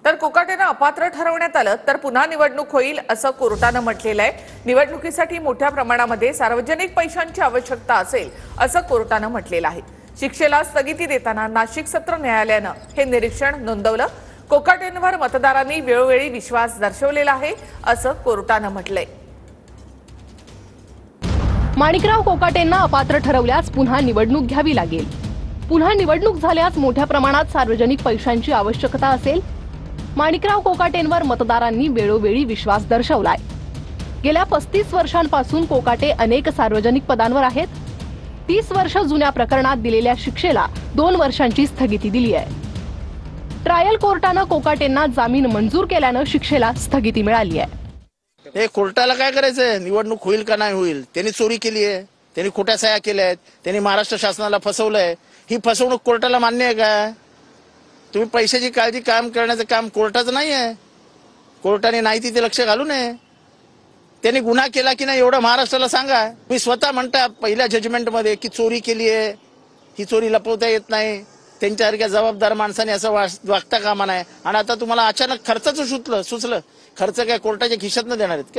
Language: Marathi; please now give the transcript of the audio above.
तर कोकाटेनं अपात्र ठरवण्यात आलं तर पुन्हा निवडणूक होईल असं कोर्टानं म्हटलेलं आहे। निवडणुकीसाठी मोठ्या प्रमाणामध्ये सार्वजनिक पैशांची आवश्यकता असेल असं कोर्टानं म्हटलेलं आहे। शिक्षेला स्थगिती देताना नाशिक सत्र न्यायालयानं हे निरीक्षण नोंदवलं। कोकाटेंवर मतदारांनी वेळोवेळी विश्वास दर्शवलेला आहे असं कोर्टानं म्हटलंय। माणिकराव कोकाटेंना अपात्र ठरवल्यास पुन्हा निवडणूक घ्यावी लागेल। पुन्हा निवडणूक झाल्यास मोठ्या प्रमाणात सार्वजनिक पैशांची आवश्यकता असेल। माणिकराव कोकाटेंवर मतदारांनी वेळोवेळी विश्वास दर्शवलाय। गेल्या 35 वर्षांपासून कोकाटे अनेक सार्वजनिक पदांवर आहेत। 30 वर्ष जुन्या प्रकरणात दिलेल्या शिक्षेला 2 वर्षांची स्थगिती दिली आहे। ट्रायल कोर्टानं कोकाटेंना जामीन मंजूर केल्यानं शिक्षेला स्थगिती मिळाली आहे। हे कोर्टाला काय करायचंय? निवडणूक होईल का नाही होईल? त्यांनी चोरी केली आहे, त्यांनी खोट्या सह्या केल्या आहेत, त्यांनी महाराष्ट्र शासनाला फसवलंय। ही फसवणूक कोर्टाला मान्य आहे का? तुम्ही पैशाची काळजी काम करण्याचं काम कोर्टाचं नाही आहे। कोर्टाने नाही तिथे लक्ष घालू नये। त्यांनी गुन्हा केला की नाही एवढं महाराष्ट्राला सांगा। मी स्वतः म्हणता पहिल्या जजमेंट मध्ये की चोरी केली आहे, ही चोरी लपवता येत नाही, त्यांच्यासारख्या जबाबदार माणसाने असं वागता कामा नये। आणि आता तुम्हाला अचानक खर्चाचं सुचलं खर्च काय कोर्टाच्या खिशातनं देणार आहेत का?